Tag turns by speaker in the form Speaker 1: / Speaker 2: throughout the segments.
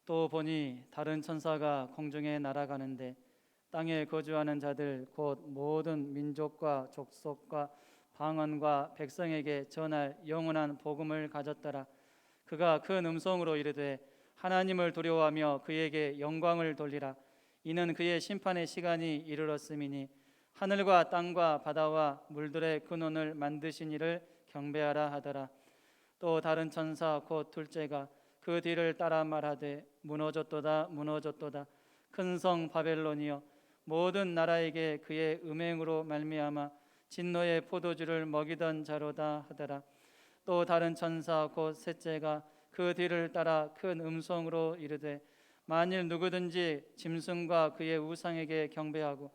Speaker 1: 또 보니 다른 천사가 공중에 날아가는데 땅에 거주하는 자들 곧 모든 민족과 족속과 방언과 백성에게 전할 영원한 복음을 가졌더라. 그가 큰 음성으로 이르되 하나님을 두려워하며 그에게 영광을 돌리라. 이는 그의 심판의 시간이 이르렀음이니 하늘과 땅과 바다와 물들의 근원을 만드신 이를 경배하라 하더라. 또 다른 천사 곧 둘째가 그 뒤를 따라 말하되 무너졌도다 무너졌도다 큰 성 바벨론이여 모든 나라에게 그의 음행으로 말미암아 진노의 포도주를 먹이던 자로다 하더라. 또 다른 천사 곧 셋째가 그 뒤를 따라 큰 음성으로 이르되 만일 누구든지 짐승과 그의 우상에게 경배하고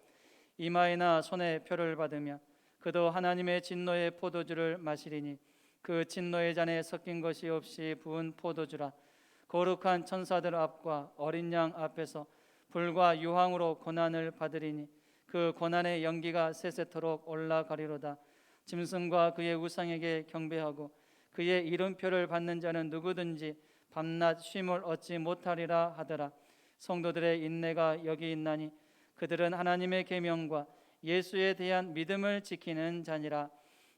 Speaker 1: 이마에나 손에 표를 받으며 그도 하나님의 진노의 포도주를 마시리니 그 진노의 잔에 섞인 것이 없이 부은 포도주라. 거룩한 천사들 앞과 어린 양 앞에서 불과 유황으로 고난을 받으리니 그 고난의 연기가 세세토록 올라가리로다. 짐승과 그의 우상에게 경배하고 그의 이름표를 받는 자는 누구든지 밤낮 쉼을 얻지 못하리라 하더라. 성도들의 인내가 여기 있나니 그들은 하나님의 계명과 예수에 대한 믿음을 지키는 자니라.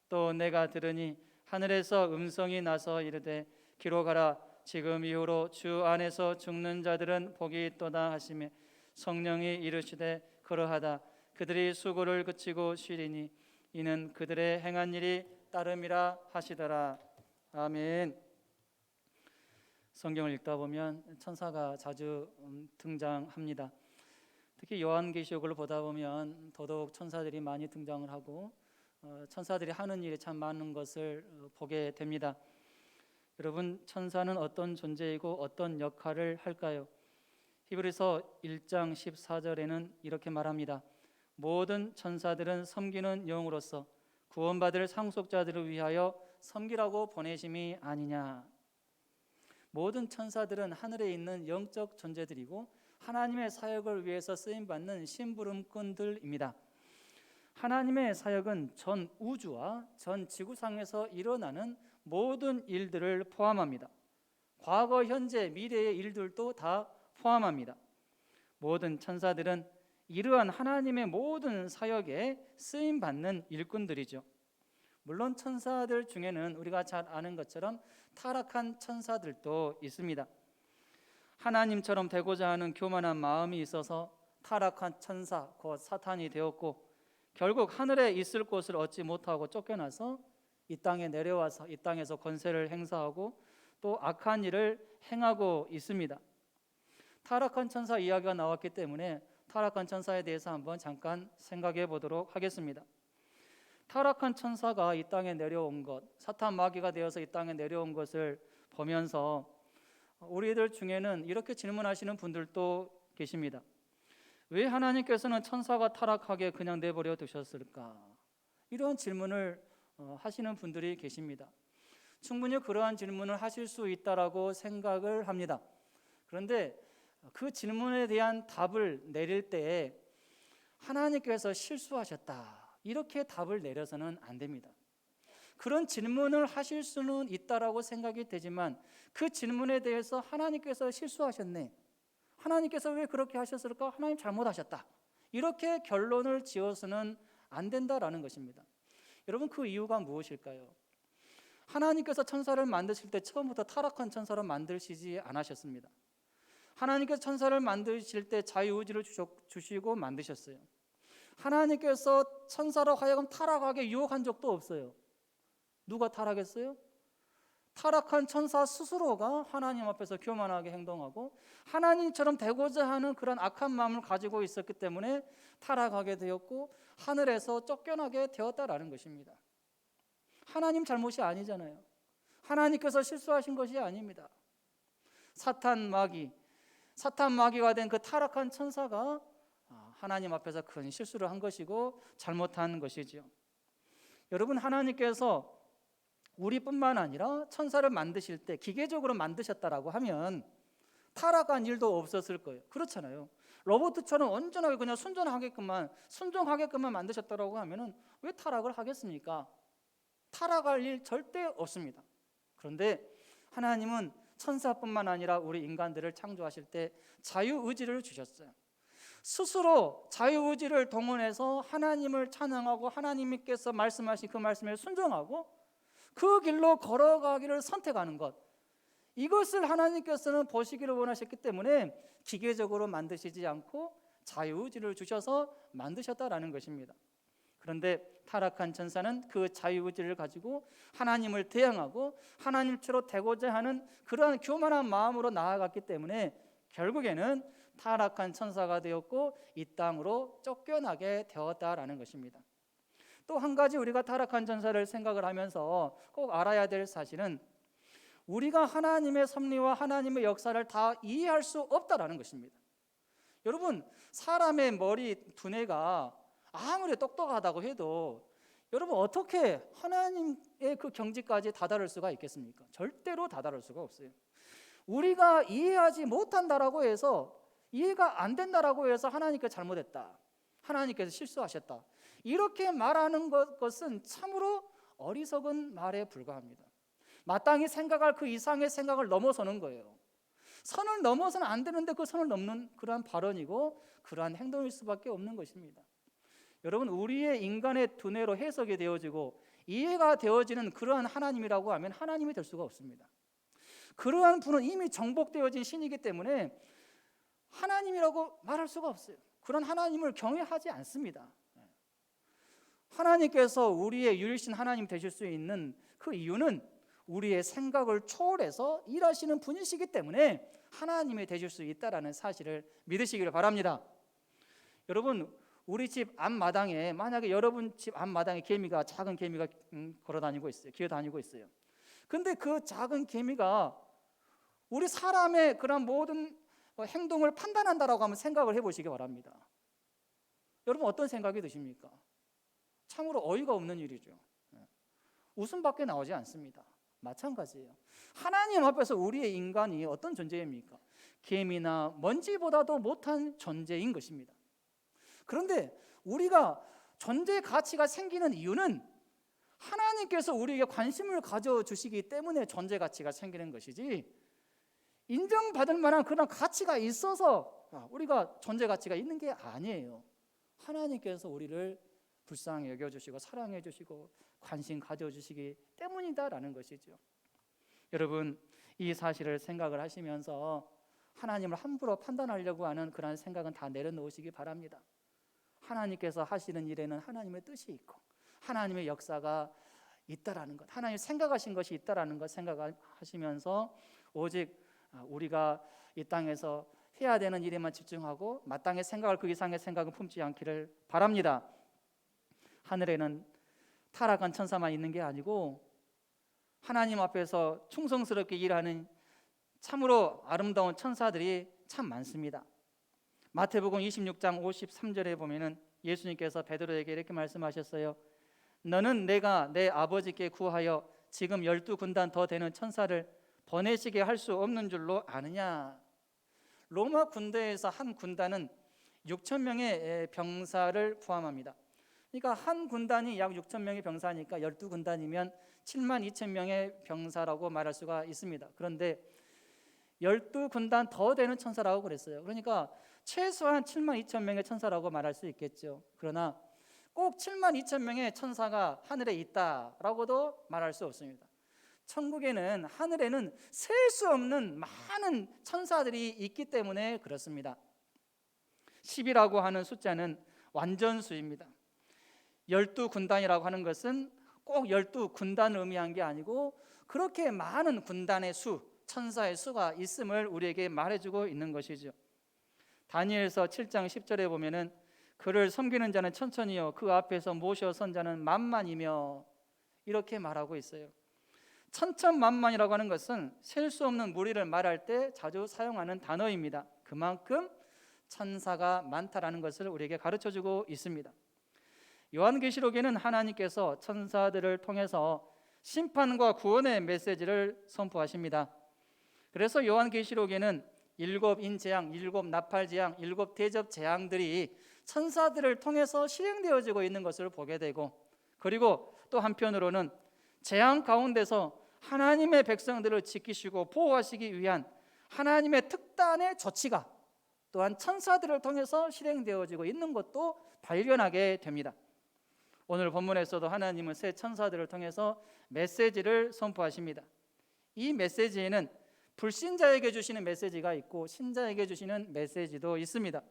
Speaker 1: 또 내가 들으니 하늘에서 음성이 나서 이르되 기록하라. 지금 이후로 주 안에서 죽는 자들은 복이 있도다 하시며 성령이 이르시되 그러하다. 그들이 수고를 그치고 쉬리니 이는 그들의 행한 일이 따름이라 하시더라. 아멘. 성경을 읽다 보면 천사가 자주 등장합니다. 특히 요한계시록을 보다 보면 더더욱 천사들이 많이 등장을 하고 천사들이 하는 일이 참 많은 것을 보게 됩니다. 여러분, 천사는 어떤 존재이고 어떤 역할을 할까요? 히브리서 1장 14절에는 이렇게 말합니다. 모든 천사들은 섬기는 영으로서 구원받을 상속자들을 위하여 섬기라고 보내심이 아니냐. 모든 천사들은 하늘에 있는 영적 존재들이고 하나님의 사역을 위해서 쓰임받는 심부름꾼들입니다. 하나님의 사역은 전 우주와 전 지구상에서 일어나는 모든 일들을 포함합니다. 과거, 현재, 미래의 일들도 다 포함합니다. 모든 천사들은 이러한 하나님의 모든 사역에 쓰임받는 일꾼들이죠. 물론 천사들 중에는 우리가 잘 아는 것처럼 타락한 천사들도 있습니다. 하나님처럼 되고자 하는 교만한 마음이 있어서 타락한 천사, 곧 사탄이 되었고 결국 하늘에 있을 곳을 얻지 못하고 쫓겨나서 이 땅에 내려와서 이 땅에서 권세를 행사하고 또 악한 일을 행하고 있습니다. 타락한 천사 이야기가 나왔기 때문에 타락한 천사에 대해서 한번 잠깐 생각해 보도록 하겠습니다. 타락한 천사가 이 땅에 내려온 것, 사탄 마귀가 되어서 이 땅에 내려온 것을 보면서 우리들 중에는 이렇게 질문하시는 분들도 계십니다. 왜 하나님께서는 천사가 타락하게 그냥 내버려 두셨을까? 이런 질문을 하시는 분들이 계십니다. 충분히 그러한 질문을 하실 수 있다라고 생각을 합니다. 그런데 그 질문에 대한 답을 내릴 때 하나님께서 실수하셨다, 이렇게 답을 내려서는 안 됩니다. 그런 질문을 하실 수는 있다라고 생각이 되지만 그 질문에 대해서 하나님께서 실수하셨네, 하나님께서 왜 그렇게 하셨을까, 하나님 잘못하셨다, 이렇게 결론을 지어서는 안 된다라는 것입니다. 여러분, 그 이유가 무엇일까요? 하나님께서 천사를 만드실 때 처음부터 타락한 천사를 만드시지 않으셨습니다. 하나님께서 천사를 만드실 때 자유의지를 주시고 만드셨어요. 하나님께서 천사로 하여금 타락하게 유혹한 적도 없어요. 누가 타락했어요? 타락한 천사 스스로가 하나님 앞에서 교만하게 행동하고 하나님처럼 되고자 하는 그런 악한 마음을 가지고 있었기 때문에 타락하게 되었고 하늘에서 쫓겨나게 되었다라는 것입니다. 하나님 잘못이 아니잖아요. 하나님께서 실수하신 것이 아닙니다. 사탄 마귀가 된 그 타락한 천사가 하나님 앞에서 큰 실수를 한 것이고 잘못한 것이지요. 여러분, 하나님께서 우리뿐만 아니라 천사를 만드실 때 기계적으로 만드셨다라고 하면 타락한 일도 없었을 거예요. 그렇잖아요. 로봇처럼 온전하게 그냥 순종하게끔만 만드셨다라고 하면은 왜 타락을 하겠습니까? 타락할 일 절대 없습니다. 그런데 하나님은 천사뿐만 아니라 우리 인간들을 창조하실 때 자유의지를 주셨어요. 스스로 자유의지를 동원해서 하나님을 찬양하고 하나님께서 말씀하신 그 말씀에 순종하고 그 길로 걸어가기를 선택하는 것, 이것을 하나님께서는 보시기를 원하셨기 때문에 기계적으로 만드시지 않고 자유의지를 주셔서 만드셨다라는 것입니다. 그런데 타락한 천사는 그 자유의지를 가지고 하나님을 대항하고 하나님처럼 되고자 하는 그러한 교만한 마음으로 나아갔기 때문에 결국에는 타락한 천사가 되었고 이 땅으로 쫓겨나게 되었다라는 것입니다. 또 한 가지 우리가 타락한 천사를 생각을 하면서 꼭 알아야 될 사실은 우리가 하나님의 섭리와 하나님의 역사를 다 이해할 수 없다라는 것입니다. 여러분, 사람의 머리 두뇌가 아무리 똑똑하다고 해도 여러분 어떻게 하나님의 그 경지까지 다다를 수가 있겠습니까? 절대로 다다를 수가 없어요. 우리가 이해하지 못한다라고 해서, 이해가 안 된다라고 해서 하나님께서 잘못했다, 하나님께서 실수하셨다, 이렇게 말하는 것은 참으로 어리석은 말에 불과합니다. 마땅히 생각할 그 이상의 생각을 넘어서는 거예요. 선을 넘어서는 안 되는데 그 선을 넘는 그러한 발언이고 그러한 행동일 수밖에 없는 것입니다. 여러분, 우리의 인간의 두뇌로 해석이 되어지고 이해가 되어지는 그러한 하나님이라고 하면 하나님이 될 수가 없습니다. 그러한 분은 이미 정복되어진 신이기 때문에 하나님이라고 말할 수가 없어요. 그런 하나님을 경외하지 않습니다. 하나님께서 우리의 유일신 하나님 되실 수 있는 그 이유는 우리의 생각을 초월해서 일하시는 분이시기 때문에 하나님이 되실 수 있다라는 사실을 믿으시기를 바랍니다. 여러분, 우리 집 앞마당에, 만약에 여러분 집 앞마당에 개미가, 작은 개미가 걸어다니고 있어요. 기어다니고 있어요. 근데 그 작은 개미가 우리 사람의 그런 모든 행동을 판단한다라고 하면 생각을 해보시기 바랍니다. 여러분, 어떤 생각이 드십니까? 참으로 어이가 없는 일이죠. 웃음밖에 나오지 않습니다. 마찬가지예요. 하나님 앞에서 우리의 인간이 어떤 존재입니까? 개미나 먼지보다도 못한 존재인 것입니다. 그런데 우리가 존재 가치가 생기는 이유는 하나님께서 우리에게 관심을 가져주시기 때문에 존재 가치가 생기는 것이지, 인정받을 만한 그런 가치가 있어서 우리가 존재 가치가 있는 게 아니에요. 하나님께서 우리를 불쌍히 여겨주시고 사랑해 주시고 관심 가져주시기 때문이다라는 것이죠. 여러분, 이 사실을 생각을 하시면서 하나님을 함부로 판단하려고 하는 그런 생각은 다 내려놓으시기 바랍니다. 하나님께서 하시는 일에는 하나님의 뜻이 있고 하나님의 역사가 있다라는 것, 하나님 생각하신 것이 있다라는 것 생각하시면서 오직 우리가 이 땅에서 해야 되는 일에만 집중하고 마땅히 생각할 그 이상의 생각은 품지 않기를 바랍니다. 하늘에는 타락한 천사만 있는 게 아니고 하나님 앞에서 충성스럽게 일하는 참으로 아름다운 천사들이 참 많습니다. 마태복음 26장 53절에 보면은 예수님께서 베드로에게 이렇게 말씀하셨어요. 너는 내가 내 아버지께 구하여 지금 12군단 더 되는 천사를 보내시게 할 수 없는 줄로 아느냐. 로마 군대에서 한 군단은 6천 명의 병사를 포함합니다. 그러니까 한 군단이 약 6천 명의 병사니까 12군단이면 7만 2천 명의 병사라고 말할 수가 있습니다. 그런데 12군단 더 되는 천사라고 그랬어요. 그러니까 최소한 7만 2천 명의 천사라고 말할 수 있겠죠. 그러나 꼭 7만 2천 명의 천사가 하늘에 있다라고도 말할 수 없습니다. 천국에는, 하늘에는 셀 수 없는 많은 천사들이 있기 때문에 그렇습니다. 10이라고 하는 숫자는 완전수입니다. 12군단이라고 하는 것은 꼭 12군단을 의미한 게 아니고 그렇게 많은 군단의 수, 천사의 수가 있음을 우리에게 말해주고 있는 것이죠. 다니엘서 7장 10절에 보면은 그를 섬기는 자는 천천히요 그 앞에서 모셔 선 자는 만만이며 이렇게 말하고 있어요. 천천만만이라고 하는 것은 셀 수 없는 무리를 말할 때 자주 사용하는 단어입니다. 그만큼 천사가 많다라는 것을 우리에게 가르쳐주고 있습니다. 요한계시록에는 하나님께서 천사들을 통해서 심판과 구원의 메시지를 선포하십니다. 그래서 요한계시록에는 7인 재앙, 7 나팔 재앙, 7 대접 재앙들이 천사들을 통해서 실행되어지고 있는 것을 보게 되고, 그리고 또 한편으로는 재앙 가운데서 하나님의 백성들을 지키시고 보호하시기 위한 하나님의 특단의 조치가 또한 천사들을 통해서 실행되어지고 있는 것도 발견하게 됩니다. 오늘 본문에서도 하나님은 새 천사들을 통해서 메시지를 선포하십니다. 이 메시지에는 불신자에게 주시는 메시지가 있고 신자에게 주시는 메시지도 있습니다.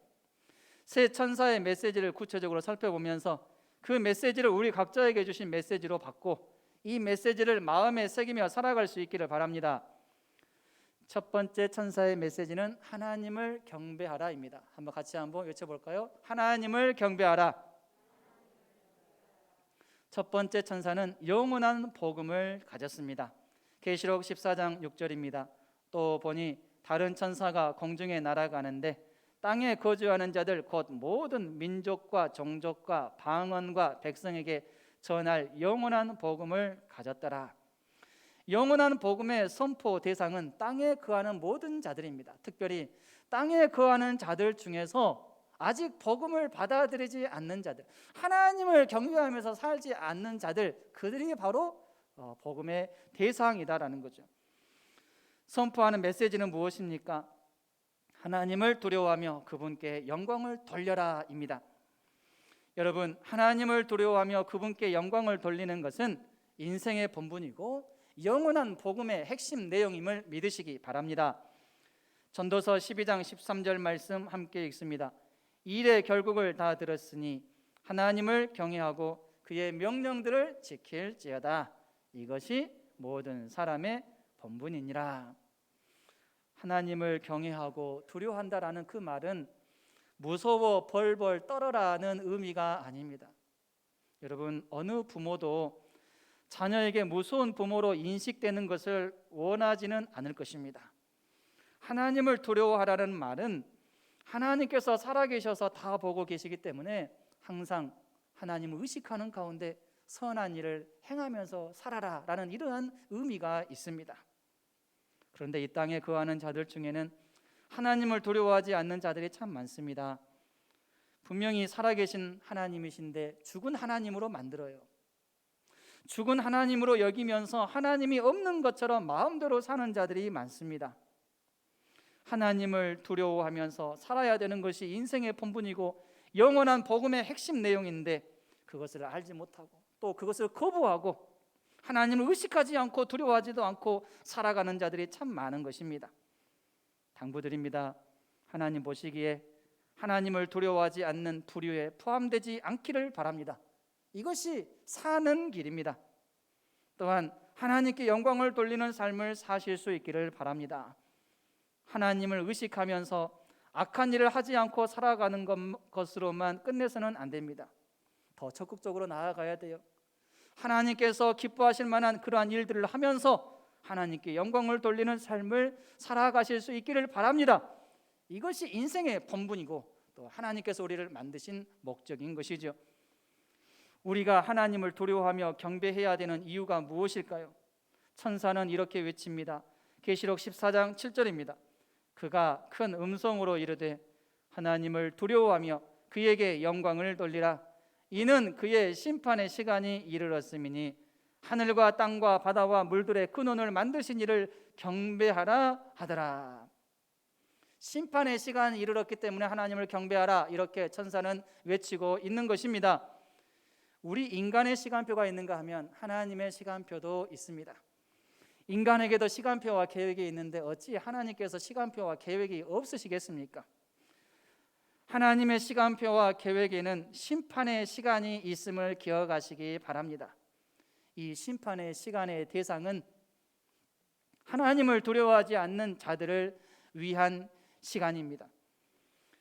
Speaker 1: 새 천사의 메시지를 구체적으로 살펴보면서 그 메시지를 우리 각자에게 주신 메시지로 받고 이 메시지를 마음에 새기며 살아갈 수 있기를 바랍니다. 첫 번째 천사의 메시지는 하나님을 경배하라입니다. 한번 외쳐볼까요? 하나님을 경배하라. 첫 번째 천사는 영원한 복음을 가졌습니다. 계시록 14장 6절입니다. 또 보니 다른 천사가 공중에 날아가는데 땅에 거주하는 자들 곧 모든 민족과 종족과 방언과 백성에게 전할 영원한 복음을 가졌더라. 영원한 복음의 선포 대상은 땅에 거하는 모든 자들입니다. 특별히 땅에 거하는 자들 중에서 아직 복음을 받아들이지 않는 자들, 하나님을 경외하면서 살지 않는 자들, 그들이 바로 복음의 대상이다라는 거죠. 선포하는 메시지는 무엇입니까? 하나님을 두려워하며 그분께 영광을 돌려라입니다. 여러분, 하나님을 두려워하며 그분께 영광을 돌리는 것은 인생의 본분이고 영원한 복음의 핵심 내용임을 믿으시기 바랍니다. 전도서 12장 13절 말씀 함께 읽습니다. 일의 결국을 다 들었으니 하나님을 경외하고 그의 명령들을 지킬지어다. 이것이 모든 사람의 본분이니라. 하나님을 경외하고 두려워한다라는 그 말은 무서워 벌벌 떨어라는 의미가 아닙니다. 여러분, 어느 부모도 자녀에게 무서운 부모로 인식되는 것을 원하지는 않을 것입니다. 하나님을 두려워하라는 말은 하나님께서 살아계셔서 다 보고 계시기 때문에 항상 하나님을 의식하는 가운데 선한 일을 행하면서 살아라라는 이러한 의미가 있습니다. 그런데 이 땅에 거하는 자들 중에는 하나님을 두려워하지 않는 자들이 참 많습니다. 분명히 살아계신 하나님이신데 죽은 하나님으로 만들어요. 죽은 하나님으로 여기면서 하나님이 없는 것처럼 마음대로 사는 자들이 많습니다. 하나님을 두려워하면서 살아야 되는 것이 인생의 본분이고 영원한 복음의 핵심 내용인데 그것을 알지 못하고 또 그것을 거부하고 하나님을 의식하지 않고 두려워하지도 않고 살아가는 자들이 참 많은 것입니다. 당부드립니다. 하나님 보시기에 하나님을 두려워하지 않는 부류에 포함되지 않기를 바랍니다. 이것이 사는 길입니다. 또한 하나님께 영광을 돌리는 삶을 사실 수 있기를 바랍니다. 하나님을 의식하면서 악한 일을 하지 않고 살아가는 것으로만 끝내서는 안 됩니다. 더 적극적으로 나아가야 돼요. 하나님께서 기뻐하실 만한 그러한 일들을 하면서 하나님께 영광을 돌리는 삶을 살아가실 수 있기를 바랍니다. 이것이 인생의 본분이고 또 하나님께서 우리를 만드신 목적인 것이죠. 우리가 하나님을 두려워하며 경배해야 되는 이유가 무엇일까요? 천사는 이렇게 외칩니다. 계시록 14장 7절입니다. 그가 큰 음성으로 이르되 하나님을 두려워하며 그에게 영광을 돌리라. 이는 그의 심판의 시간이 이르렀음이니 하늘과 땅과 바다와 물들의 근원을 만드신 이를 경배하라 하더라. 심판의 시간이 이르렀기 때문에 하나님을 경배하라, 이렇게 천사는 외치고 있는 것입니다. 우리 인간의 시간표가 있는가 하면 하나님의 시간표도 있습니다. 인간에게도 시간표와 계획이 있는데 어찌 하나님께서 시간표와 계획이 없으시겠습니까? 하나님의 시간표와 계획에는 심판의 시간이 있음을 기억하시기 바랍니다. 이 심판의 시간의 대상은 하나님을 두려워하지 않는 자들을 위한 시간입니다.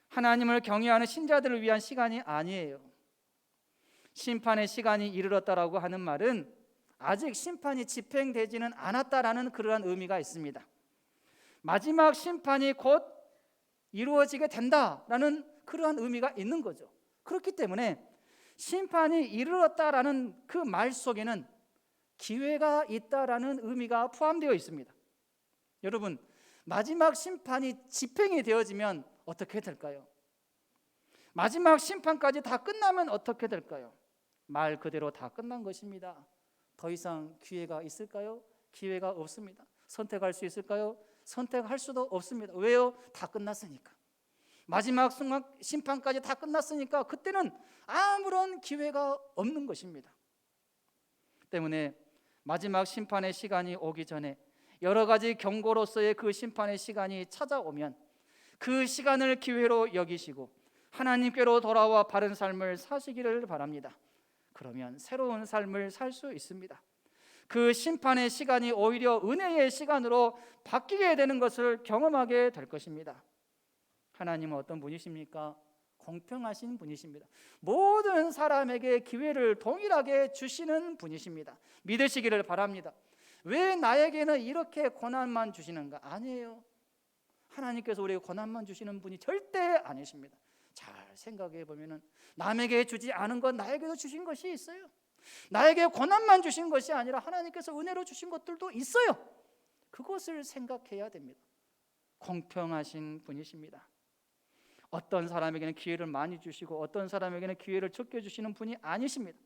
Speaker 1: 하나님을 경외하는 신자들을 위한 시간이 아니에요. 심판의 시간이 이르렀다라고 하는 말은 아직 심판이 집행되지는 않았다라는 그러한 의미가 있습니다. 마지막 심판이 곧 이루어지게 된다라는 그러한 의미가 있는 거죠. 그렇기 때문에 심판이 이르렀다라는 그 말 속에는 기회가 있다라는 의미가 포함되어 있습니다. 여러분, 마지막 심판이 집행이 되어지면 어떻게 될까요? 마지막 심판까지 다 끝나면 어떻게 될까요? 말 그대로 다 끝난 것입니다. 더 이상 기회가 있을까요? 기회가 없습니다. 선택할 수 있을까요? 선택할 수도 없습니다. 왜요? 다 끝났으니까. 마지막 순간 심판까지 다 끝났으니까 그때는 아무런 기회가 없는 것입니다. 때문에 마지막 심판의 시간이 오기 전에 여러 가지 경고로서의 그 심판의 시간이 찾아오면 그 시간을 기회로 여기시고 하나님께로 돌아와 바른 삶을 사시기를 바랍니다. 그러면 새로운 삶을 살 수 있습니다. 그 심판의 시간이 오히려 은혜의 시간으로 바뀌게 되는 것을 경험하게 될 것입니다. 하나님은 어떤 분이십니까? 공평하신 분이십니다. 모든 사람에게 기회를 동일하게 주시는 분이십니다. 믿으시기를 바랍니다. 왜 나에게는 이렇게 고난만 주시는가? 아니에요. 하나님께서 우리에게 고난만 주시는 분이 절대 아니십니다. 잘 생각해 보면은 남에게 주지 않은 건 나에게도 주신 것이 있어요. 나에게 고난만 주신 것이 아니라 하나님께서 은혜로 주신 것들도 있어요. 그것을 생각해야 됩니다. 공평하신 분이십니다. 어떤 사람에게는 기회를 많이 주시고 어떤 사람에게는 기회를 적게 주시는 분이 아니십니다.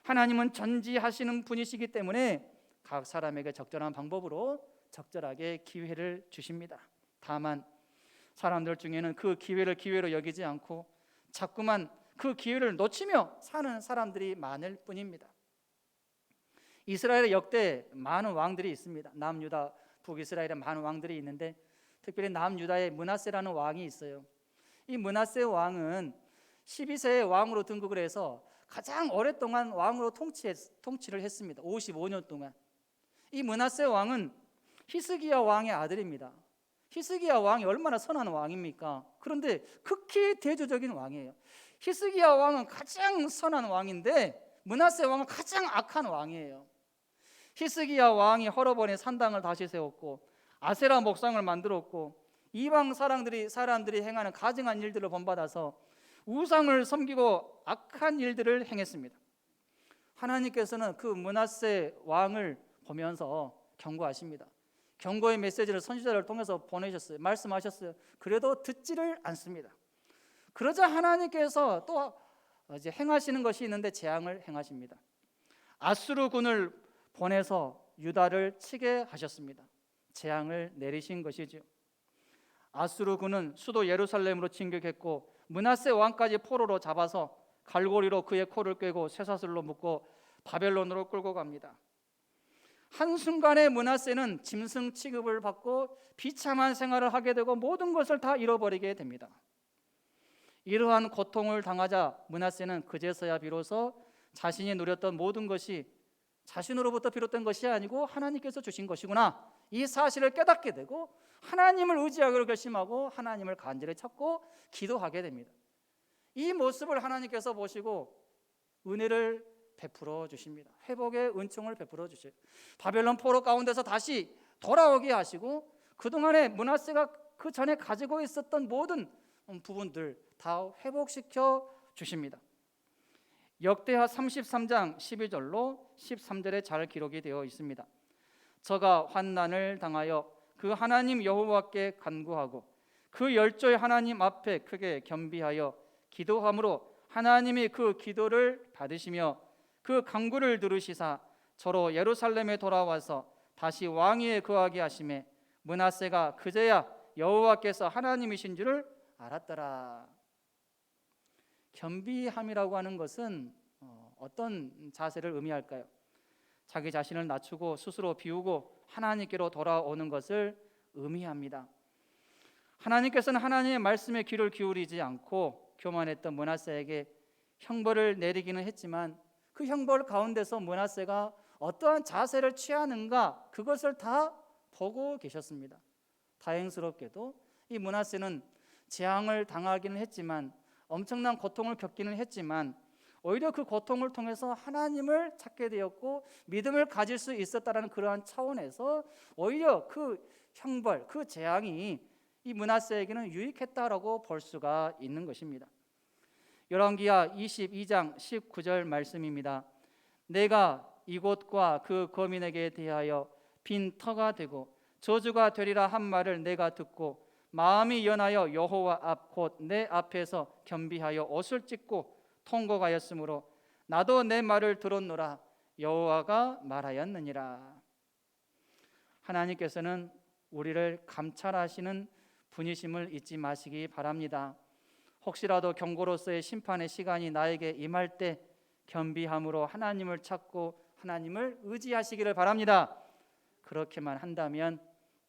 Speaker 1: 하나님은 전지하시는 분이시기 때문에 각 사람에게 적절한 방법으로 적절하게 기회를 주십니다. 다만 사람들 중에는 그 기회를 기회로 여기지 않고 자꾸만 그 기회를 놓치며 사는 사람들이 많을 뿐입니다. 이스라엘의 역대 많은 왕들이 있습니다. 남유다, 북이스라엘에 많은 왕들이 있는데 특별히 남유다에 므낫세라는 왕이 있어요. 이 므낫세 왕은 12세의 왕으로 등극을 해서 가장 오랫동안 왕으로 통치를 했습니다. 55년 동안. 이 므낫세 왕은 히스기야 왕의 아들입니다. 히스기야 왕이 얼마나 선한 왕입니까? 그런데 극히 대조적인 왕이에요. 히스기야 왕은 가장 선한 왕인데 므낫세 왕은 가장 악한 왕이에요. 히스기야 왕이 허러번에 산당을 다시 세웠고 아세라 목상을 만들었고 이방 사람들이 행하는 가증한 일들을 본받아서 우상을 섬기고 악한 일들을 행했습니다. 하나님께서는 그 므낫세 왕을 보면서 경고하십니다. 경고의 메시지를 선지자를 통해서 보내셨어요. 말씀하셨어요. 그래도 듣지를 않습니다. 그러자 하나님께서 또 이제 행하시는 것이 있는데 재앙을 행하십니다. 아수르 군을 보내서 유다를 치게 하셨습니다. 재앙을 내리신 것이죠. 아수르 군은 수도 예루살렘으로 진격했고 므낫세 왕까지 포로로 잡아서 갈고리로 그의 코를 꿰고 쇠사슬로 묶고 바벨론으로 끌고 갑니다. 한순간에 므낫세는 짐승 취급을 받고 비참한 생활을 하게 되고 모든 것을 다 잃어버리게 됩니다. 이러한 고통을 당하자 므낫세는 그제서야 비로소 자신이 누렸던 모든 것이 자신으로부터 비롯된 것이 아니고 하나님께서 주신 것이구나, 이 사실을 깨닫게 되고 하나님을 의지하기로 결심하고 하나님을 간절히 찾고 기도하게 됩니다. 이 모습을 하나님께서 보시고 은혜를 베풀어 주십니다. 회복의 은총을 베풀어 주셔요. 바벨론 포로 가운데서 다시 돌아오게 하시고 그동안에 므낫세가 그 전에 가지고 있었던 모든 부분들 다 회복시켜 주십니다. 역대하 33장 12절로 13절에 잘 기록이 되어 있습니다. 저가 환난을 당하여 그 하나님 여호와께 간구하고 그 열조의 하나님 앞에 크게 겸비하여 기도함으로 하나님이 그 기도를 받으시며 그 간구를 들으시사 저로 예루살렘에 돌아와서 다시 왕위에 거하게 하시매 므낫세가 그제야 여호와께서 하나님이신 줄을 알았더라. 겸비함이라고 하는 것은 어떤 자세를 의미할까요? 자기 자신을 낮추고 스스로 비우고 하나님께로 돌아오는 것을 의미합니다. 하나님께서는 하나님의 말씀에 귀를 기울이지 않고 교만했던 므낫세에게 형벌을 내리기는 했지만 그 형벌 가운데서 므낫세가 어떠한 자세를 취하는가 그것을 다 보고 계셨습니다. 다행스럽게도 이 므낫세는 재앙을 당하기는 했지만 엄청난 고통을 겪기는 했지만 오히려 그 고통을 통해서 하나님을 찾게 되었고 믿음을 가질 수 있었다는 그러한 차원에서 오히려 그 형벌, 그 재앙이 이 므낫세에게는 유익했다라고 볼 수가 있는 것입니다. 열왕기하 22장 19절 말씀입니다. 내가 이곳과 그 거민에게 대하여 빈 터가 되고 저주가 되리라 한 말을 내가 듣고 마음이 연하여 여호와 앞 곧 내 앞에서 겸비하여 옷을 찢고 통곡하였으므로 나도 내 말을 들었노라 여호와가 말하였느니라. 하나님께서는 우리를 감찰하시는 분이심을 잊지 마시기 바랍니다. 혹시라도 경고로서의 심판의 시간이 나에게 임할 때 겸비함으로 하나님을 찾고 하나님을 의지하시기를 바랍니다. 그렇게만 한다면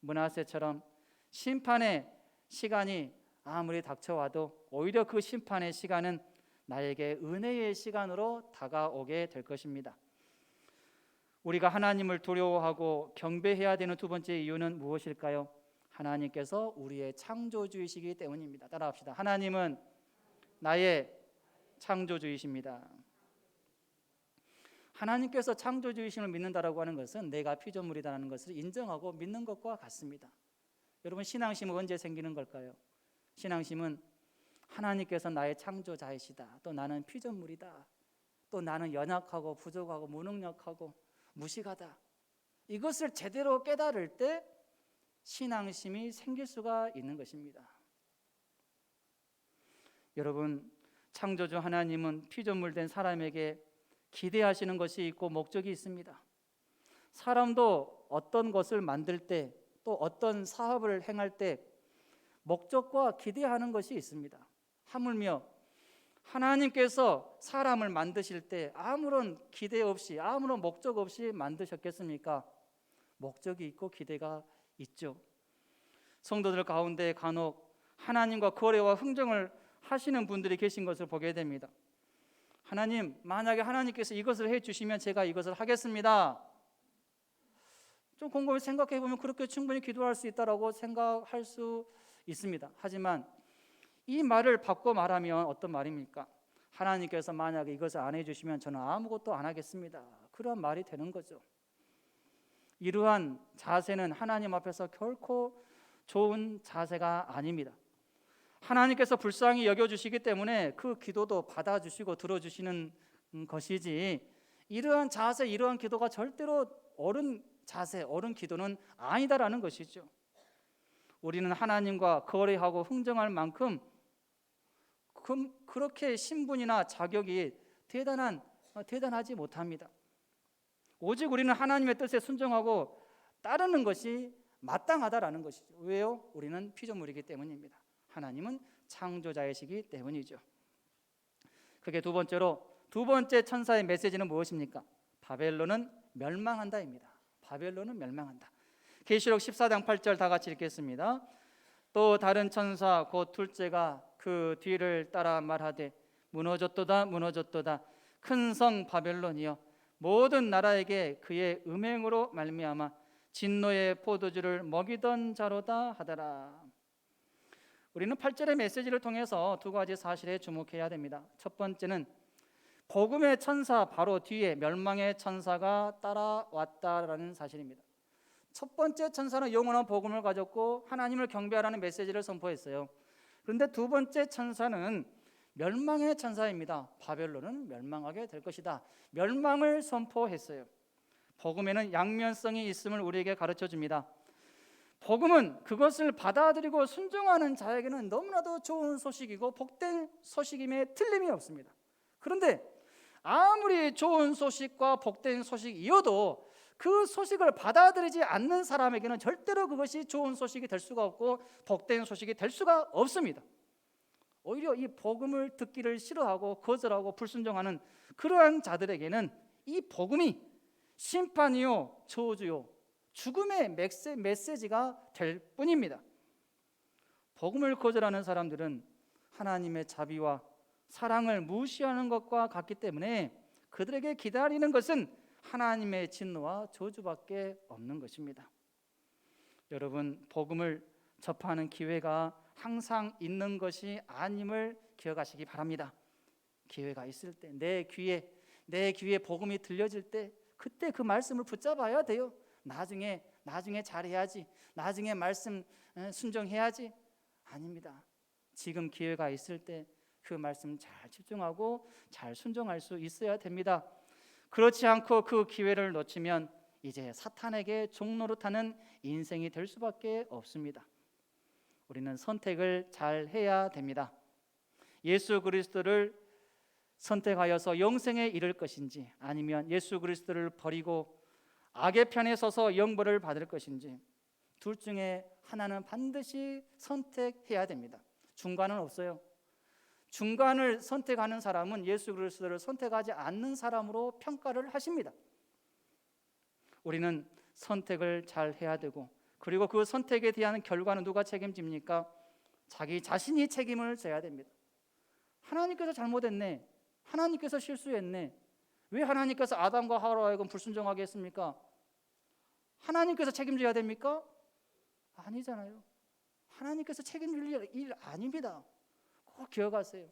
Speaker 1: 므낫세처럼 심판의 시간이 아무리 닥쳐와도 오히려 그 심판의 시간은 나에게 은혜의 시간으로 다가오게 될 것입니다. 우리가 하나님을 두려워하고 경배해야 되는 두 번째 이유는 무엇일까요? 하나님께서 우리의 창조주이시기 때문입니다. 따라합시다. 하나님은 나의 창조주이십니다. 하나님께서 창조주이심을 믿는다라고 하는 것은 내가 피조물이라는 것을 인정하고 믿는 것과 같습니다. 여러분, 신앙심은 언제 생기는 걸까요? 신앙심은 하나님께서 나의 창조자이시다, 또 나는 피조물이다, 또 나는 연약하고 부족하고 무능력하고 무식하다, 이것을 제대로 깨달을 때 신앙심이 생길 수가 있는 것입니다. 여러분, 창조주 하나님은 피조물된 사람에게 기대하시는 것이 있고 목적이 있습니다. 사람도 어떤 것을 만들 때, 또 어떤 사업을 행할 때 목적과 기대하는 것이 있습니다. 하물며 하나님께서 사람을 만드실 때 아무런 기대 없이, 아무런 목적 없이 만드셨겠습니까? 목적이 있고 기대가 있죠. 성도들 가운데 간혹 하나님과 거래와 흥정을 하시는 분들이 계신 것을 보게 됩니다. 하나님, 만약에 하나님께서 이것을 해주시면 제가 이것을 하겠습니다. 좀 곰곰이 생각해 보면 그렇게 충분히 기도할 수 있다라고 생각할 수 있습니다. 하지만 이 말을 바꿔 말하면 어떤 말입니까? 하나님께서 만약에 이것을 안 해주시면 저는 아무것도 안 하겠습니다. 그런 말이 되는 거죠. 이러한 자세는 하나님 앞에서 결코 좋은 자세가 아닙니다. 하나님께서 불쌍히 여겨주시기 때문에 그 기도도 받아주시고 들어주시는 것이지, 이러한 자세, 이러한 기도가 절대로 옳은 자세, 옳은 기도는 아니다라는 것이죠. 우리는 하나님과 거래하고 흥정할 만큼 그렇게 신분이나 자격이 대단하지 못합니다. 오직 우리는 하나님의 뜻에 순종하고 따르는 것이 마땅하다라는 것이죠. 왜요? 우리는 피조물이기 때문입니다. 하나님은 창조자이시기 때문이죠. 그게 두 번째 천사의 메시지는 무엇입니까? 바벨론은 멸망한다입니다. 바벨론은 멸망한다. 계시록 14장 8절 다 같이 읽겠습니다. 또 다른 천사 곧 둘째가 그 뒤를 따라 말하되 무너졌도다 무너졌도다 큰 성 바벨론이여 모든 나라에게 그의 음행으로 말미암아 진노의 포도주를 먹이던 자로다 하더라. 우리는 8절의 메시지를 통해서 두 가지 사실에 주목해야 됩니다. 첫 번째는 복음의 천사 바로 뒤에 멸망의 천사가 따라왔다라는 사실입니다. 첫 번째 천사는 영원한 복음을 가졌고 하나님을 경배하라는 메시지를 선포했어요. 그런데 두 번째 천사는 멸망의 천사입니다. 바벨론은 멸망하게 될 것이다, 멸망을 선포했어요. 복음에는 양면성이 있음을 우리에게 가르쳐 줍니다. 복음은 그것을 받아들이고 순종하는 자에게는 너무나도 좋은 소식이고 복된 소식임에 틀림이 없습니다. 그런데 아무리 좋은 소식과 복된 소식이어도 그 소식을 받아들이지 않는 사람에게는 절대로 그것이 좋은 소식이 될 수가 없고 복된 소식이 될 수가 없습니다. 오히려 이 복음을 듣기를 싫어하고 거절하고 불순종하는 그러한 자들에게는 이 복음이 심판이요 저주요 죽음의 메시지가 될 뿐입니다. 복음을 거절하는 사람들은 하나님의 자비와 사랑을 무시하는 것과 같기 때문에 그들에게 기다리는 것은 하나님의 진노와 저주밖에 없는 것입니다. 여러분, 복음을 접하는 기회가 항상 있는 것이 아님을 기억하시기 바랍니다. 기회가 있을 때 내 귀에 복음이 들려질 때 그때 그 말씀을 붙잡아야 돼요. 나중에 잘해야지, 나중에 말씀 순종해야지. 아닙니다. 지금 기회가 있을 때 그 말씀 잘 집중하고 잘 순종할 수 있어야 됩니다. 그렇지 않고 그 기회를 놓치면 이제 사탄에게 종노릇하는 인생이 될 수밖에 없습니다. 우리는 선택을 잘 해야 됩니다. 예수 그리스도를 선택하여서 영생에 이를 것인지, 아니면 예수 그리스도를 버리고 악의 편에 서서 영벌을 받을 것인지, 둘 중에 하나는 반드시 선택해야 됩니다. 중간은 없어요. 중간을 선택하는 사람은 예수 그리스도를 선택하지 않는 사람으로 평가를 하십니다. 우리는 선택을 잘 해야 되고, 그리고 그 선택에 대한 결과는 누가 책임집니까? 자기 자신이 책임을 져야 됩니다. 하나님께서 잘못했네, 하나님께서 실수했네, 왜 하나님께서 아담과 하와로 하여금 불순종하게 했습니까? 하나님께서 책임져야 됩니까? 아니잖아요. 하나님께서 책임질 일 아닙니다. 꼭 기억하세요.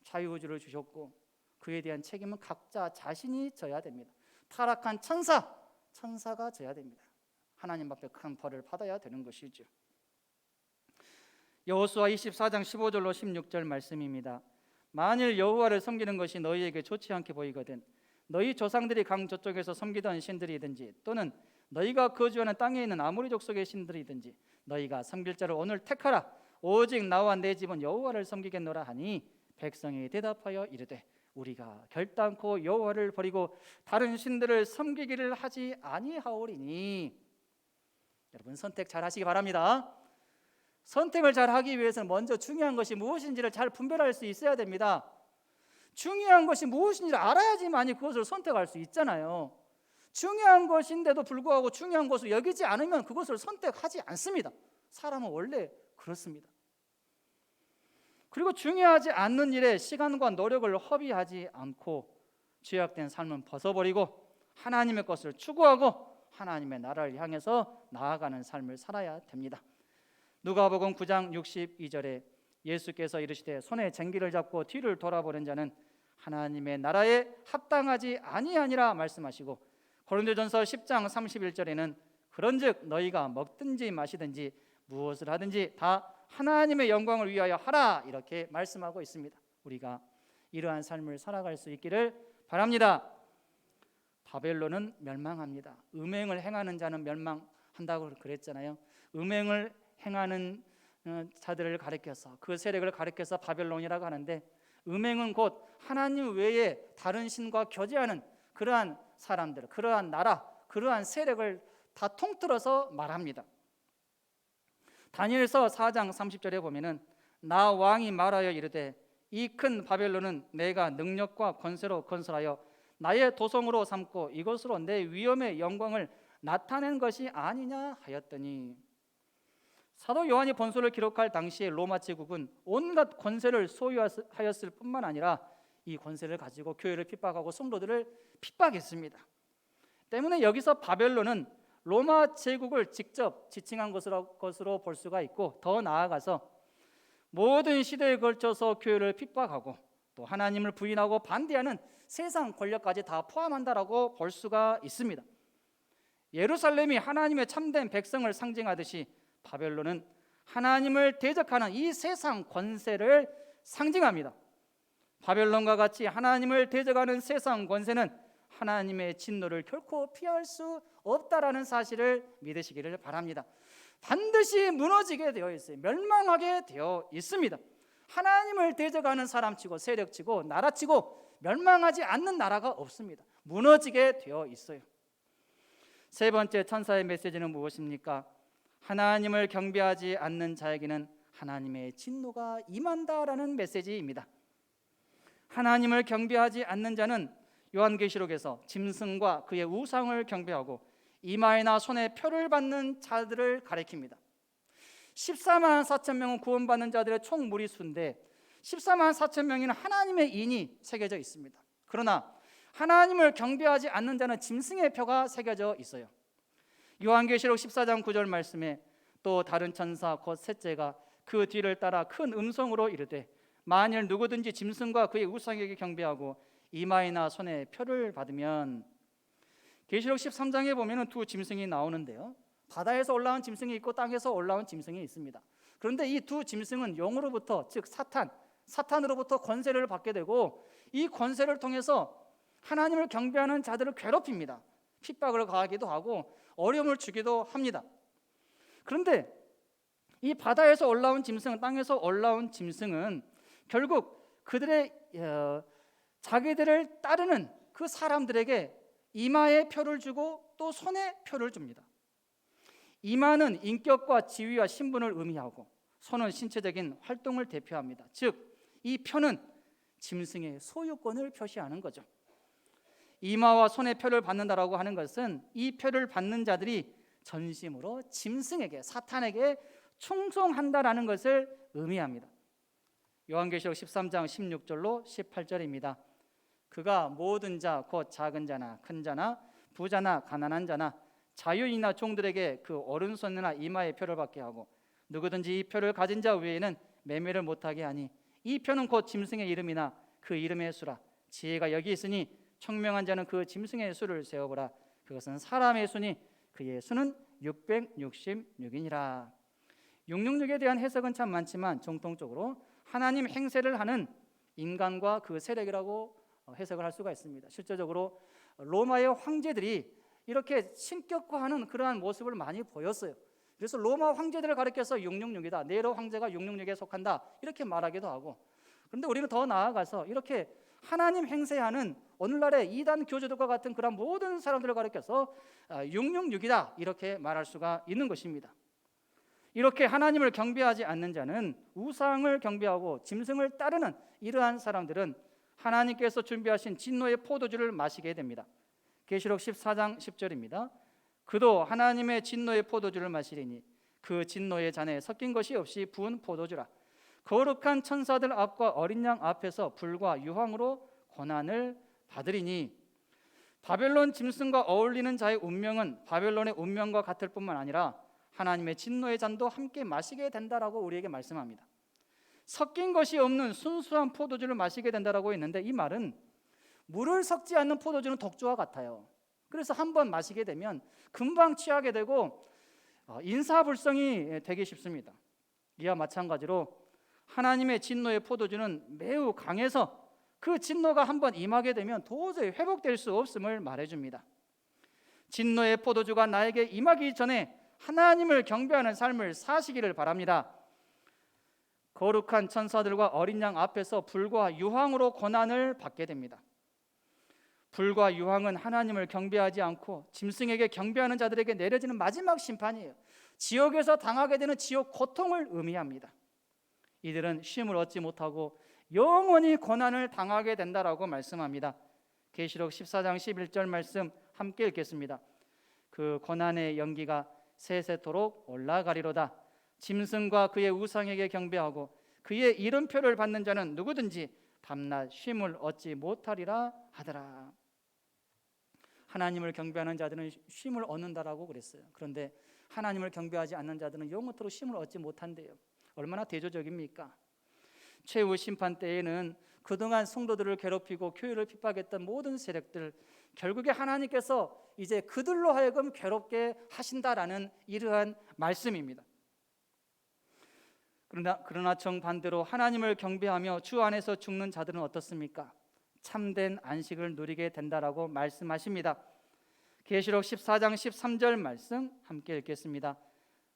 Speaker 1: 자유의지를 주셨고 그에 대한 책임은 각자 자신이 져야 됩니다. 타락한 천사가 져야 됩니다. 하나님 앞에 큰 벌을 받아야 되는 것이죠. 여호수아 24장 15절로 16절 말씀입니다. 만일 여호와를 섬기는 것이 너희에게 좋지 않게 보이거든 너희 조상들이 강 저쪽에서 섬기던 신들이든지 또는 너희가 거주하는 땅에 있는 아모리 족속의 신들이든지 너희가 섬길 자를 오늘 택하라. 오직 나와 내 집은 여호와를 섬기겠노라 하니 백성이 대답하여 이르되 우리가 결단코 여호와를 버리고 다른 신들을 섬기기를 하지 아니하오리니. 여러분, 선택 잘 하시기 바랍니다. 선택을 잘 하기 위해서는 먼저 중요한 것이 무엇인지를 잘 분별할 수 있어야 됩니다. 중요한 것이 무엇인지를 알아야지만이 그것을 선택할 수 있잖아요. 중요한 것인데도 불구하고 중요한 것을 여기지 않으면 그것을 선택하지 않습니다. 사람은 원래 그렇습니다. 그리고 중요하지 않는 일에 시간과 노력을 허비하지 않고 죄악된 삶은 벗어버리고 하나님의 것을 추구하고 하나님의 나라를 향해서 나아가는 삶을 살아야 됩니다. 누가복음 9장 62절에 예수께서 이르시되 손에 쟁기를 잡고 뒤를 돌아보는 자는 하나님의 나라에 합당하지 아니하니라 말씀하시고, 고린도전서 10장 31절에는 그런즉 너희가 먹든지 마시든지 무엇을 하든지 다 하나님의 영광을 위하여 하라 이렇게 말씀하고 있습니다. 우리가 이러한 삶을 살아갈 수 있기를 바랍니다. 바벨론은 멸망합니다. 음행을 행하는 자는 멸망한다고 그랬잖아요. 음행을 행하는 자들을 가리켜서 그 세력을 가리켜서 바벨론이라고 하는데, 음행은 곧 하나님 외에 다른 신과 교제하는 그러한 사람들, 그러한 나라, 그러한 세력을 다 통틀어서 말합니다. 다니엘서 4장 30절에 보면은 나 왕이 말하여 이르되 이 큰 바벨론은 내가 능력과 권세로 건설하여 나의 도성으로 삼고 이것으로 내 위엄의 영광을 나타낸 것이 아니냐 하였더니. 사도 요한이 본서를 기록할 당시에 로마 제국은 온갖 권세를 소유하였을 뿐만 아니라 이 권세를 가지고 교회를 핍박하고 성도들을 핍박했습니다. 때문에 여기서 바벨론은 로마 제국을 직접 지칭한 것으로 볼 수가 있고, 더 나아가서 모든 시대에 걸쳐서 교회를 핍박하고 또 하나님을 부인하고 반대하는 세상 권력까지 다 포함한다라고 볼 수가 있습니다. 예루살렘이 하나님의 참된 백성을 상징하듯이 바벨론은 하나님을 대적하는 이 세상 권세를 상징합니다. 바벨론과 같이 하나님을 대적하는 세상 권세는 하나님의 진노를 결코 피할 수 없다라는 사실을 믿으시기를 바랍니다. 반드시 무너지게 되어 있어요. 멸망하게 되어 있습니다. 하나님을 대적하는 사람치고 세력치고 나라치고 멸망하지 않는 나라가 없습니다. 무너지게 되어 있어요. 세 번째 천사의 메시지는 무엇입니까? 하나님을 경배하지 않는 자에게는 하나님의 진노가 임한다라는 메시지입니다. 하나님을 경배하지 않는 자는 요한계시록에서 짐승과 그의 우상을 경배하고 이마에나 손에 표를 받는 자들을 가리킵니다. 14만 4천 명은 구원받는 자들의 총 무리수인데 14만 4천 명에는 하나님의 인이 새겨져 있습니다. 그러나 하나님을 경배하지 않는 자는 짐승의 표가 새겨져 있어요. 요한계시록 14장 9절 말씀에 또 다른 천사 곧 셋째가 그 뒤를 따라 큰 음성으로 이르되 만일 누구든지 짐승과 그의 우상에게 경배하고 이마에나 손에 표를 받으면. 계시록 13장에 보면은 두 짐승이 나오는데요, 바다에서 올라온 짐승이 있고 땅에서 올라온 짐승이 있습니다. 그런데 이 두 짐승은 영으로부터, 즉 사탄으로부터 권세를 받게 되고 이 권세를 통해서 하나님을 경배하는 자들을 괴롭힙니다. 핍박을 가하기도 하고 어려움을 주기도 합니다. 그런데 이 바다에서 올라온 짐승, 땅에서 올라온 짐승은 결국 그들의 자기들을 따르는 그 사람들에게 이마에 표를 주고 또 손에 표를 줍니다. 이마는 인격과 지위와 신분을 의미하고 손은 신체적인 활동을 대표합니다. 즉 이 표는 짐승의 소유권을 표시하는 거죠. 이마와 손에 표를 받는다라고 하는 것은 이 표를 받는 자들이 전심으로 짐승에게, 사탄에게 충성한다라는 것을 의미합니다. 요한계시록 13장 16절로 18절입니다. 그가 모든 자, 곧 작은 자나 큰 자나 부자나 가난한 자나 자유인이나 종들에게 그 오른손이나 이마에 표를 받게 하고 누구든지 이 표를 가진 자 외에는 매매를 못하게 하니 이 표는 곧 짐승의 이름이나 그 이름의 수라. 지혜가 여기 있으니 청명한 자는 그 짐승의 수를 세어보라. 그것은 사람의 수니 그의 수는 666이니라. 666에 대한 해석은 참 많지만 정통적으로 하나님 행세를 하는 인간과 그 세력이라고 해석을 할 수가 있습니다. 실제적으로 로마의 황제들이 이렇게 신격화하는 그러한 모습을 많이 보였어요. 그래서 로마 황제들을 가리켜서 666이다, 네로 황제가 666에 속한다 이렇게 말하기도 하고, 그런데 우리는 더 나아가서 이렇게 하나님 행세하는 오늘날의 이단 교주들과 같은 그런 모든 사람들을 가리켜서 666이다 이렇게 말할 수가 있는 것입니다. 이렇게 하나님을 경배하지 않는 자는 우상을 경배하고 짐승을 따르는 이러한 사람들은 하나님께서 준비하신 진노의 포도주를 마시게 됩니다. 계시록 14장 10절입니다. 그도 하나님의 진노의 포도주를 마시리니 그 진노의 잔에 섞인 것이 없이 부은 포도주라. 거룩한 천사들 앞과 어린 양 앞에서 불과 유황으로 고난을 받으리니. 바벨론 짐승과 어울리는 자의 운명은 바벨론의 운명과 같을 뿐만 아니라 하나님의 진노의 잔도 함께 마시게 된다라고 우리에게 말씀합니다. 섞인 것이 없는 순수한 포도주를 마시게 된다라고 했는데, 이 말은 물을 섞지 않는 포도주는 독주와 같아요. 그래서 한번 마시게 되면 금방 취하게 되고 인사불성이 되기 쉽습니다. 이와 마찬가지로 하나님의 진노의 포도주는 매우 강해서 그 진노가 한번 임하게 되면 도저히 회복될 수 없음을 말해줍니다. 진노의 포도주가 나에게 임하기 전에 하나님을 경배하는 삶을 사시기를 바랍니다. 거룩한 천사들과 어린 양 앞에서 불과 유황으로 고난을 받게 됩니다. 불과 유황은 하나님을 경배하지 않고 짐승에게 경배하는 자들에게 내려지는 마지막 심판이에요. 지옥에서 당하게 되는 지옥 고통을 의미합니다. 이들은 쉼을 얻지 못하고 영원히 고난을 당하게 된다라고 말씀합니다. 계시록 14장 11절 말씀 함께 읽겠습니다. 그 고난의 연기가 세세토록 올라가리로다. 짐승과 그의 우상에게 경배하고 그의 이름표를 받는 자는 누구든지 밤낮 쉼을 얻지 못하리라 하더라. 하나님을 경배하는 자들은 쉼을 얻는다라고 그랬어요. 그런데 하나님을 경배하지 않는 자들은 영원토록 쉼을 얻지 못한대요. 얼마나 대조적입니까? 최후 심판 때에는 그동안 성도들을 괴롭히고 교회를 핍박했던 모든 세력들, 결국에 하나님께서 이제 그들로 하여금 괴롭게 하신다라는 이러한 말씀입니다. 그러나 정반대로 하나님을 경배하며 주 안에서 죽는 자들은 어떻습니까? 참된 안식을 누리게 된다라고 말씀하십니다. 계시록 14장 13절 말씀 함께 읽겠습니다.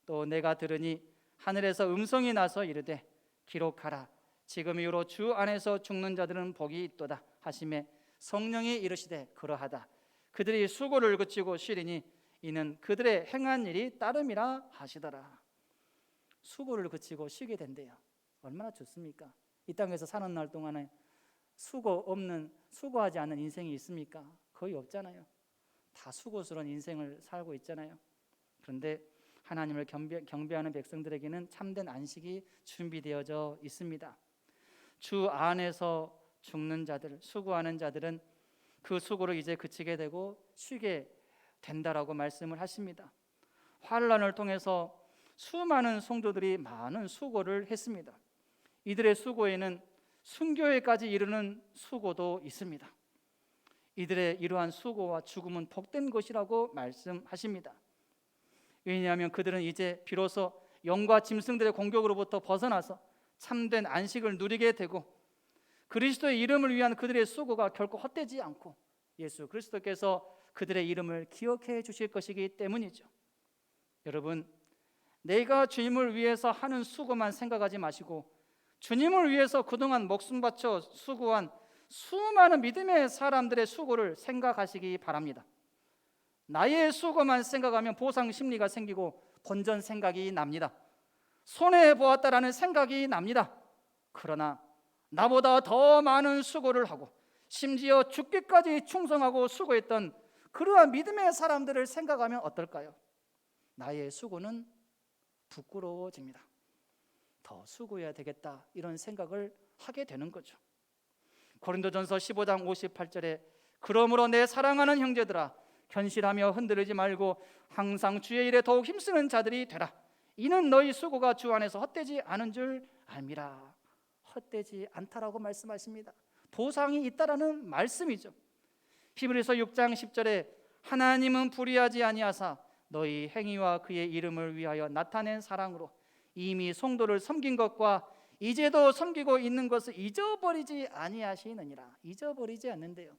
Speaker 1: 또 내가 들으니 하늘에서 음성이 나서 이르되 기록하라. 지금 이후로 주 안에서 죽는 자들은 복이 있도다 하시매 성령이 이르시되 그러하다. 그들이 수고를 그치고 쉬리니 이는 그들의 행한 일이 따름이라 하시더라. 수고를 그치고 쉬게 된대요. 얼마나 좋습니까? 이 땅에서 사는 날 동안에 수고하지 않는 인생이 있습니까? 거의 없잖아요. 다 수고스러운 인생을 살고 있잖아요. 그런데 하나님을 경배하는 백성들에게는 참된 안식이 준비되어져 있습니다. 주 안에서 죽는 자들, 수고하는 자들은 그 수고를 이제 그치게 되고 쉬게 된다라고 말씀을 하십니다. 환난을 통해서 수많은 성도들이 많은 수고를 했습니다. 이들의 수고에는 순교에까지 이르는 수고도 있습니다. 이들의 이러한 수고와 죽음은 복된 것이라고 말씀하십니다. 왜냐하면 그들은 이제 비로소 영과 짐승들의 공격으로부터 벗어나서 참된 안식을 누리게 되고 그리스도의 이름을 위한 그들의 수고가 결코 헛되지 않고 예수 그리스도께서 그들의 이름을 기억해 주실 것이기 때문이죠. 여러분, 내가 주님을 위해서 하는 수고만 생각하지 마시고 주님을 위해서 그동안 목숨 바쳐 수고한 수많은 믿음의 사람들의 수고를 생각하시기 바랍니다. 나의 수고만 생각하면 보상 심리가 생기고 본전 생각이 납니다. 손해보았다라는 생각이 납니다. 그러나 나보다 더 많은 수고를 하고 심지어 죽기까지 충성하고 수고했던 그러한 믿음의 사람들을 생각하면 어떨까요? 나의 수고는 부끄러워집니다. 더 수고해야 되겠다, 이런 생각을 하게 되는 거죠. 고린도전서 15장 58절에 그러므로 내 사랑하는 형제들아, 견실하며 흔들리지 말고 항상 주의 일에 더욱 힘쓰는 자들이 되라. 이는 너희 수고가 주 안에서 헛되지 않은 줄 알미라. 헛되지 않다라고 말씀하십니다. 보상이 있다라는 말씀이죠. 히브리서 6장 10절에 하나님은 불의하지 아니하사 너희 행위와 그의 이름을 위하여 나타낸 사랑으로 이미 성도를 섬긴 것과 이제도 섬기고 있는 것을 잊어버리지 아니하시느니라. 잊어버리지 않는데요.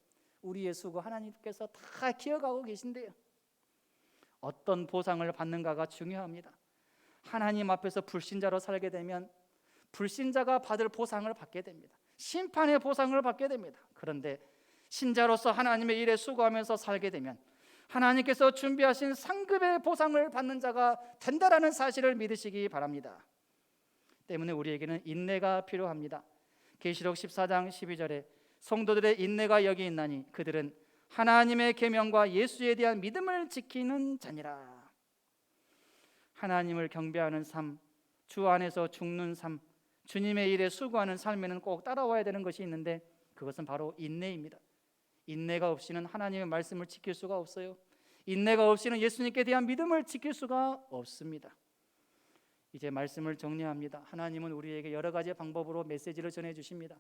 Speaker 1: 우리의 수고 하나님께서 다 기억하고 계신데요. 어떤 보상을 받는가가 중요합니다. 하나님 앞에서 불신자로 살게 되면 불신자가 받을 보상을 받게 됩니다. 심판의 보상을 받게 됩니다. 그런데 신자로서 하나님의 일에 수고하면서 살게 되면 하나님께서 준비하신 상급의 보상을 받는 자가 된다라는 사실을 믿으시기 바랍니다. 때문에 우리에게는 인내가 필요합니다. 계시록 14장 12절에 성도들의 인내가 여기 있나니 그들은 하나님의 계명과 예수에 대한 믿음을 지키는 자니라. 하나님을 경배하는 삶, 주 안에서 죽는 삶, 주님의 일에 수고하는 삶에는 꼭 따라와야 되는 것이 있는데 그것은 바로 인내입니다. 인내가 없이는 하나님의 말씀을 지킬 수가 없어요. 인내가 없이는 예수님께 대한 믿음을 지킬 수가 없습니다. 이제 말씀을 정리합니다. 하나님은 우리에게 여러 가지 방법으로 메시지를 전해주십니다.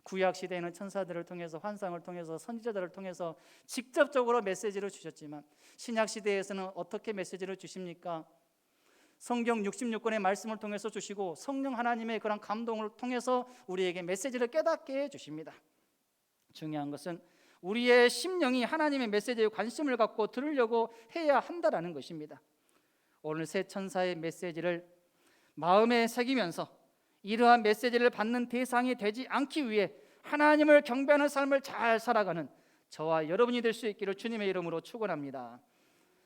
Speaker 1: 구약 시대에는 천사들을 통해서, 환상을 통해서, 선지자들을 통해서 직접적으로 메시지를 주셨지만 신약 시대에서는 어떻게 메시지를 주십니까? 성경 66권의 말씀을 통해서 주시고 성령 하나님의 그런 감동을 통해서 우리에게 메시지를 깨닫게 해주십니다. 중요한 것은 우리의 심령이 하나님의 메시지에 관심을 갖고 들으려고 해야 한다라는 것입니다. 오늘 새 천사의 메시지를 마음에 새기면서 이러한 메시지를 받는 대상이 되지 않기 위해 하나님을 경배하는 삶을 잘 살아가는 저와 여러분이 될 수 있기를 주님의 이름으로 축원합니다.